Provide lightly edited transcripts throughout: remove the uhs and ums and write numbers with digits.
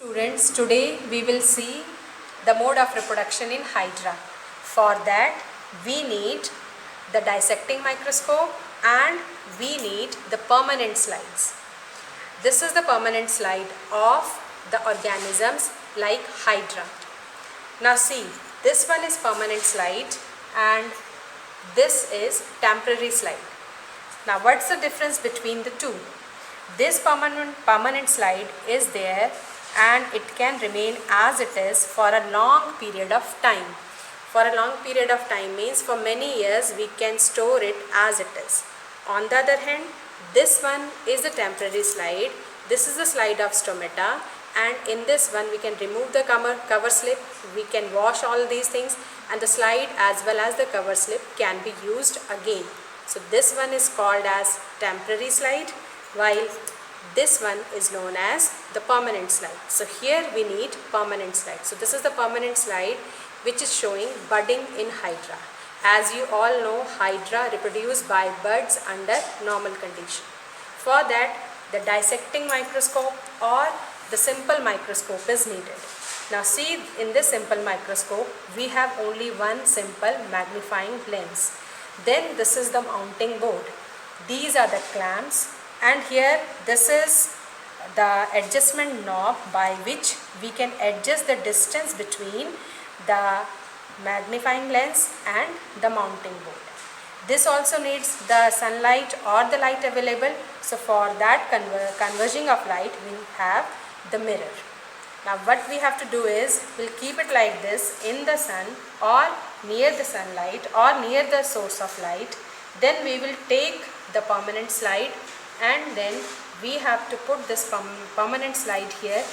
Students, today we will see the mode of reproduction in Hydra. For that we need the dissecting microscope and we need the permanent slides. This is the permanent slide of the organisms like Hydra. Now see, this one is permanent slide and this is temporary slide. Now what's the difference between the two? This permanent slide is there and it can remain as it is for a long period of time. For a long period of time means for many years we can store it as it is. On the other hand, this one is the temporary slide. This is the slide of stomata, and in this one we can remove the cover slip, we can wash all these things, and the slide as well as the cover slip can be used again. So this one is called as temporary slide, while this one is known as the permanent slide. So here we need permanent slide. So this is the permanent slide which is showing budding in Hydra. As you all know, Hydra reproduce by buds under normal condition. For that, the dissecting microscope or the simple microscope is needed. Now see, in this simple microscope we have only one simple magnifying lens. Then this is the mounting board. These are the clamps, and here this is the adjustment knob by which we can adjust the distance between the magnifying lens and the mounting board. This also needs the sunlight or the light available. So for that converging of light we have the mirror. Now what we have to do is we'll keep it like this in the sun or near the sunlight or near the source of light. Then we will take the permanent slide and then we have to put this permanent slide here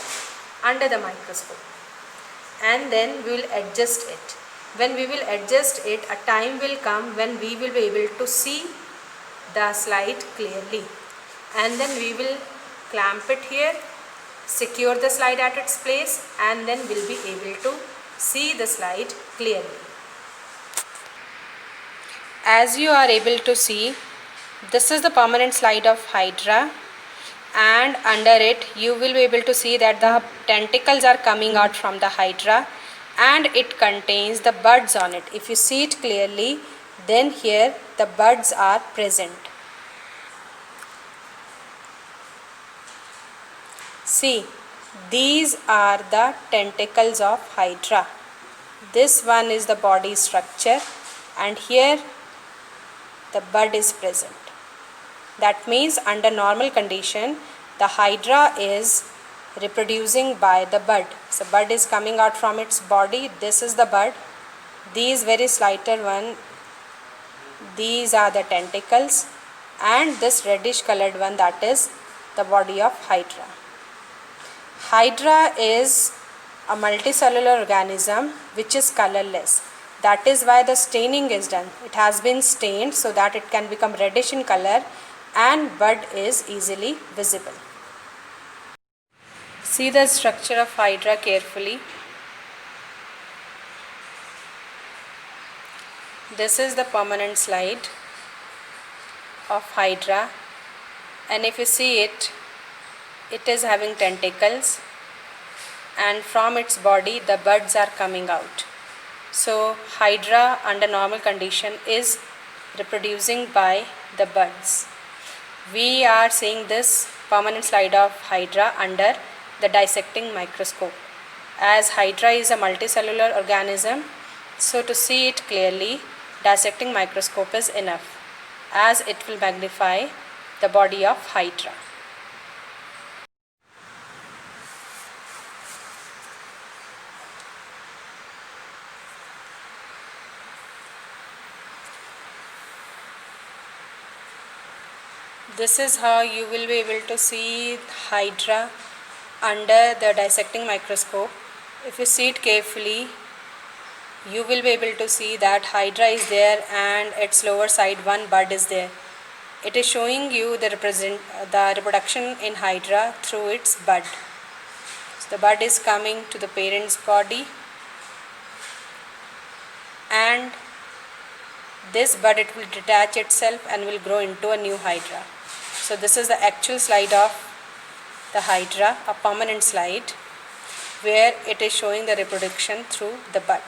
under the microscope, and then we will adjust it. When we will adjust it, a time will come when we will be able to see the slide clearly, and then we will clamp it here, secure the slide at its place, and then we'll be able to see the slide clearly. As you are able to see, this is the permanent slide of Hydra, and under it you will be able to see that the tentacles are coming out from the Hydra and it contains the buds on it. If you see it clearly, then here the buds are present. See, these are the tentacles of Hydra. This one is the body structure, and here the bud is present. That means under normal condition the Hydra is reproducing by the bud. So bud is coming out from its body. This is the bud. These very slighter one, these are the tentacles, and this reddish colored one, that is the body of Hydra. Hydra is a multicellular organism which is colorless. That is why the staining is done. It has been stained so that it can become reddish in color and bud is easily visible. See the structure of Hydra carefully. This is the permanent slide of Hydra, and if you see it, it is having tentacles, and from its body the buds are coming out. So Hydra under normal condition is reproducing by the buds. We are seeing this permanent slide of Hydra under the dissecting microscope. As Hydra is a multicellular organism, so to see it clearly, dissecting microscope is enough, as it will magnify the body of Hydra. This is how you will be able to see Hydra under the dissecting microscope. If you see it carefully, you will be able to see that Hydra is there and its lower side one bud is there. It is showing you the reproduction in Hydra through its bud. So the bud is coming to the parent's body, and this bud, it will detach itself and will grow into a new Hydra. So this is the actual slide of the Hydra, a permanent slide. where it is showing the reproduction through the bud.